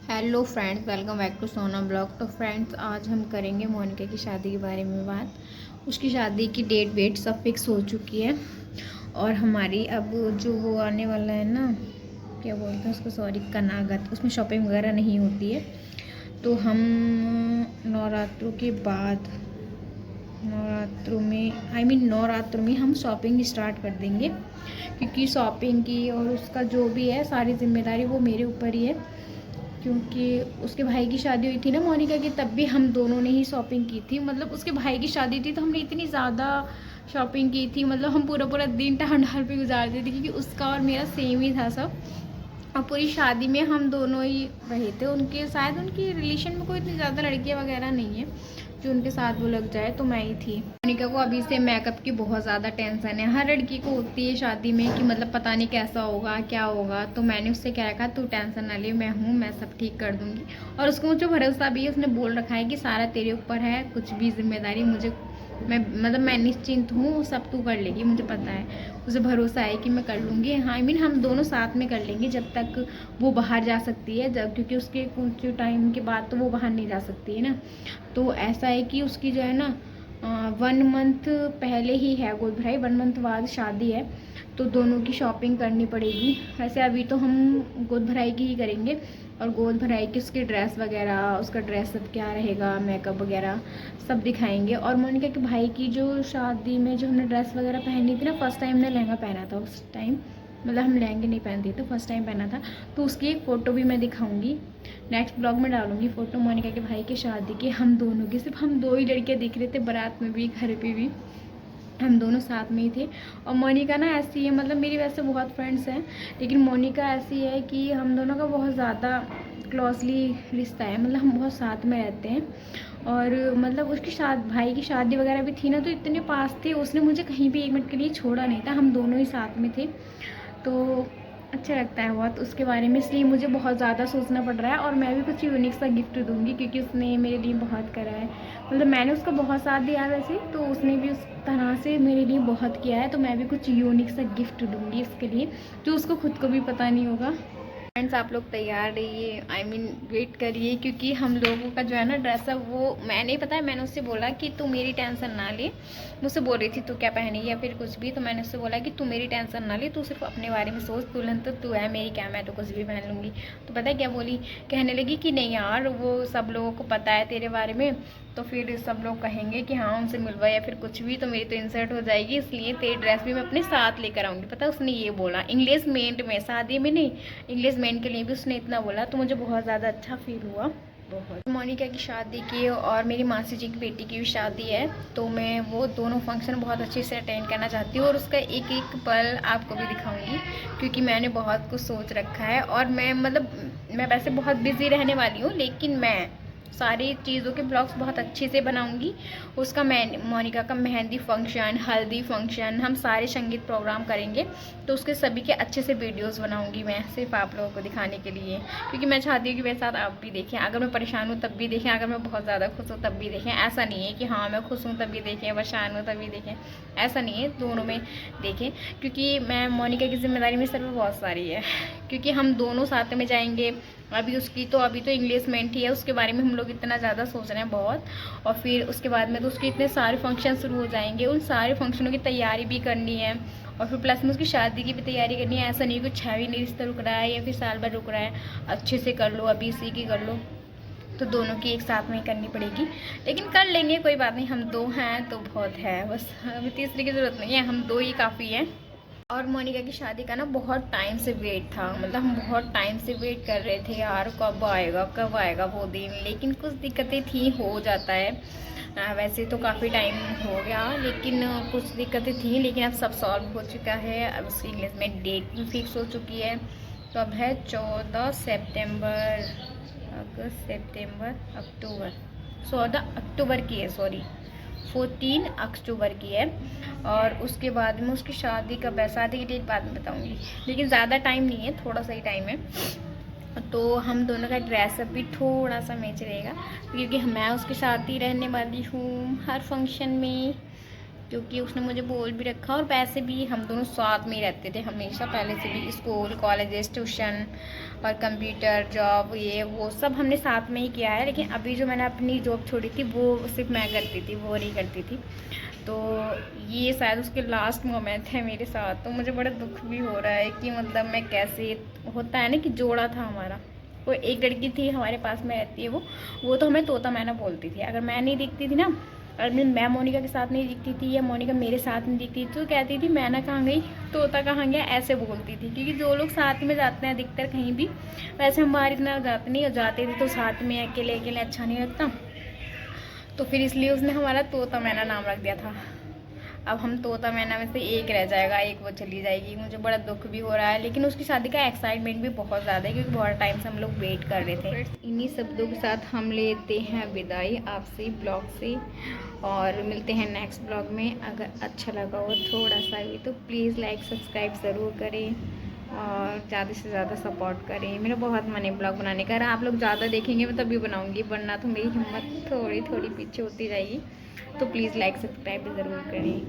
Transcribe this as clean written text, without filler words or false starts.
Hello friends, welcome back to Sona blog. तो friends, आज हम करेंगे मोनिका की शादी के बारे में बात। उसकी शादी की डेट वेट सब फिक्स हो चुकी है और हमारी अब जो वो आने वाला है ना, क्या बोलते हैं उसको, सॉरी, कनागत, उसमें शॉपिंग वगैरह नहीं होती है। तो हम नवरात्रों के बाद नवरात्रों में हम शॉपिंग स्टार्ट कर देंगे, क्योंकि शॉपिंग की और उसका जो भी है सारी जिम्मेदारी वो मेरे ऊपर ही है। क्योंकि उसके भाई की शादी हुई थी ना मोनिका की, तब भी हम दोनों ने ही शॉपिंग की थी। मतलब उसके भाई की शादी थी तो हमने इतनी ज़्यादा शॉपिंग की थी, मतलब हम पूरा पूरा दिन टहल पे गुजारते थे, क्योंकि उसका और मेरा सेम ही था सब। और पूरी शादी में हम दोनों ही रहे थे। उनके शायद उनकी रिलेशन में कोई इतनी ज़्यादा लड़कियाँ वगैरह नहीं है जो उनके साथ वो लग जाए, तो मैं ही थी। मोनिका को अभी से मेकअप की बहुत ज़्यादा टेंशन है। हर लड़की को होती है शादी में कि मतलब पता नहीं कैसा होगा क्या होगा। तो मैंने उससे क्या रखा, तू टेंशन ना ले, मैं हूँ, मैं सब ठीक कर दूँगी। और उसको मुझे भरोसा भी है, उसने बोल रखा है कि सारा तेरे ऊपर है, कुछ भी जिम्मेदारी मुझे, मैं निश्चिंत हूँ, सब तू कर लेगी, मुझे पता है। उसे भरोसा है कि मैं कर लूँगी। हाँ, हम दोनों साथ में कर लेंगे जब तक वो बाहर जा सकती है, जब, क्योंकि उसके कुछ टाइम के बाद तो वो बाहर नहीं जा सकती है ना। तो ऐसा है कि उसकी जो है ना 1 मंथ पहले ही है गोद भराई, 1 मंथ बाद शादी है। तो दोनों की शॉपिंग करनी पड़ेगी। वैसे अभी तो हम गोद भराई की ही करेंगे, और गोद भराई की उसकी ड्रेस वगैरह, उसका ड्रेस सब क्या रहेगा, मेकअप वगैरह सब दिखाएंगे। और मोनिका के भाई की जो शादी में जो हमने ड्रेस वगैरह पहनी थी ना, फर्स्ट टाइम हमने लहंगा पहना था उस टाइम, मतलब हम लहंगे नहीं पहनते तो फर्स्ट टाइम पहना था। तो उसकी एक फ़ोटो भी मैं दिखाऊंगी, नेक्स्ट ब्लॉग में डालूंगी फ़ोटो मोनिका के भाई की शादी की। हम दोनों की, सिर्फ हम दो ही लड़कियाँ दिख रहे थे, बारात में भी घर पे भी हम दोनों साथ में ही थे। और मोनिका ना ऐसी है, मतलब मेरी वैसे बहुत फ्रेंड्स हैं, लेकिन मोनिका ऐसी है कि हम दोनों का बहुत ज़्यादा क्लोजली रिश्ता है, मतलब हम बहुत साथ में रहते हैं। और मतलब उसकी भाई की शादी वगैरह भी थी ना, तो इतने पास थे, उसने मुझे कहीं भी 1 मिनट के लिए छोड़ा नहीं था, हम दोनों ही साथ में थे। तो अच्छा लगता है बहुत उसके बारे में, इसलिए मुझे बहुत ज़्यादा सोचना पड़ रहा है। और मैं भी कुछ यूनिक सा गिफ्ट दूंगी, क्योंकि उसने मेरे लिए बहुत करा है, मतलब मैंने उसका बहुत साथ दिया है वैसे, तो उसने भी उस तरह से मेरे लिए बहुत किया है। तो मैं भी कुछ यूनिक सा गिफ्ट दूंगी उसके लिए, जो उसको खुद को भी पता नहीं होगा। फ्रेंड्स, आप लोग तैयार रहिए, वेट करिए, क्योंकि हम लोगों का जो है ना ड्रेसअप, वो मैं नहीं पता है, मैंने उससे बोला कि तू मेरी टेंशन ना ले। मुझसे बोल रही थी तू क्या पहनेगी या फिर कुछ भी, तो मैंने उससे बोला कि तू मेरी टेंशन ना ले, तू सिर्फ अपने बारे में सोच, दुल्हन तो तू है मेरी, क्या मैं तो कुछ भी पहन लूँगी। तो पता है क्या बोली, कहने लगी कि नहीं यार, वो सब लोगों को पता है तेरे बारे में, तो फिर सब लोग कहेंगे कि हाँ उनसे मिलवा या फिर कुछ भी, तो मेरी तो इंसल्ट हो जाएगी, इसलिए तेरी ड्रेस भी मैं अपने साथ लेकर आऊँगी। पता है उसने ये बोला, इंगेजमेंट में, शादी में नहीं, इंगेजमेंट के लिए भी उसने इतना बोला, तो मुझे बहुत ज़्यादा अच्छा फील हुआ। बहुत मोनिका की शादी की और मेरी मासी जी की बेटी की भी शादी है, तो मैं वो दोनों फंक्शन बहुत अच्छे से अटेंड करना चाहती हूँ, और उसका एक एक पल आपको भी दिखाऊंगी, क्योंकि मैंने बहुत कुछ सोच रखा है। और मैं वैसे बहुत बिजी रहने वाली हूँ, लेकिन मैं सारी चीज़ों के ब्लॉग्स बहुत अच्छे से बनाऊंगी। उसका मोनिका का मेहंदी फंक्शन, हल्दी फंक्शन, हम सारे संगीत प्रोग्राम करेंगे, तो उसके सभी के अच्छे से वीडियोस बनाऊंगी मैं, सिर्फ आप लोगों को दिखाने के लिए, क्योंकि मैं चाहती हूँ कि मेरे साथ आप भी देखें। अगर मैं परेशान हूँ तब भी देखें, अगर मैं बहुत ज़्यादा खुश हूँ तब भी देखें। ऐसा नहीं है कि हाँ मैं खुश हूँ तभी देखें, परेशान हूँ तभी देखें, ऐसा नहीं है, दोनों में देखें। क्योंकि मैं मोनिका की जिम्मेदारी में सर में बहुत सारी है, क्योंकि हम दोनों साथ में जाएंगे। अभी तो इंगेजमेंट ही है, उसके बारे में हम लोग इतना ज़्यादा सोच रहे हैं बहुत। और फिर उसके बाद में तो उसके इतने सारे फंक्शन शुरू हो जाएंगे, उन सारे फंक्शनों की तैयारी भी करनी है, और फिर प्लस में उसकी शादी की भी तैयारी करनी है। ऐसा नहीं कुछ 6 महीने रिश्ता रुक रहा है या फिर साल भर रुक रहा है, अच्छे से कर लो, अभी इसी की कर लो। तो दोनों की एक साथ में ही करनी पड़ेगी, लेकिन कर लेंगे, कोई बात नहीं, हम दो हैं तो बहुत है, बस अभी तीसरे की ज़रूरत नहीं है, हम दो ही काफ़ी हैं। और मोनिका की शादी का ना बहुत टाइम से वेट था, मतलब हम बहुत टाइम से वेट कर रहे थे यार, कब आएगा वो दिन, लेकिन कुछ दिक्कतें थी, हो जाता है। वैसे तो काफ़ी टाइम हो गया, लेकिन कुछ दिक्कतें थी, लेकिन अब सब सॉल्व हो चुका है। अब उसकी इंगेजमेंट डेट भी फिक्स हो चुकी है। तो अब है 14 सितंबर, अगस्त, सितंबर, अक्टूबर, 14 अक्टूबर की है, सॉरी 14 अक्टूबर की है। और उसके बाद में उसकी शादी कब है, शादी की डेट बाद में बताऊंगी, लेकिन ज़्यादा टाइम नहीं है, थोड़ा सा ही टाइम है। तो हम दोनों का ड्रेसअप भी थोड़ा सा मैच रहेगा, क्योंकि मैं उसके साथ ही रहने वाली हूँ हर फंक्शन में। क्योंकि उसने मुझे बोल भी रखा, और वैसे भी हम दोनों साथ में ही रहते थे हमेशा, पहले से भी। स्कूल, कॉलेजेस, ट्यूशन और कंप्यूटर, जॉब, ये वो सब हमने साथ में ही किया है। लेकिन अभी जो मैंने अपनी जॉब छोड़ी थी वो सिर्फ मैं करती थी, वो नहीं करती थी। तो ये शायद उसके लास्ट मोमेंट है मेरे साथ। तो मुझे बड़ा दुख भी हो रहा है कि मतलब मैं कैसे, होता है ना कि जोड़ा था हमारा। वो एक लड़की थी हमारे पास में रहती है, वो तो हमें तोता मैना बोलती थी। अगर मैं नहीं दिखती थी ना, और मैं मोनिका के साथ नहीं दिखती थी, या मोनिका मेरे साथ नहीं दिखती थी, तो कहती थी मैना कहाँ गई, तोता कहाँ गया, ऐसे बोलती थी। क्योंकि जो लोग साथ में जाते हैं अधिकतर कहीं भी, वैसे हम बाहर इतना जाते नहीं, और जाते थे तो साथ में अकेले अकेले अच्छा नहीं लगता। तो फिर इसलिए उसने हमारा तोता मैना नाम रख दिया था। अब हम तोता मैना में से एक रह जाएगा, एक वो चली जाएगी। मुझे बड़ा दुख भी हो रहा है, लेकिन उसकी शादी का एक्साइटमेंट भी बहुत ज़्यादा है, क्योंकि बहुत टाइम से हम लोग वेट कर रहे थे। इन्हीं शब्दों के साथ हम लेते हैं विदाई आपसे ब्लॉग से, और मिलते हैं नेक्स्ट ब्लॉग में। अगर अच्छा लगा हो थोड़ा सा भी तो प्लीज़ लाइक सब्सक्राइब ज़रूर करें, और ज़्यादा से ज़्यादा सपोर्ट करें। मेरा बहुत मन है ब्लॉग बनाने का, आप लोग ज़्यादा देखेंगे मैं तभी बनाऊँगी, वरना तो मेरी हिम्मत थोड़ी थोड़ी पीछे होती जाएगी। तो प्लीज़ लाइक सब्सक्राइब ज़रूर करें।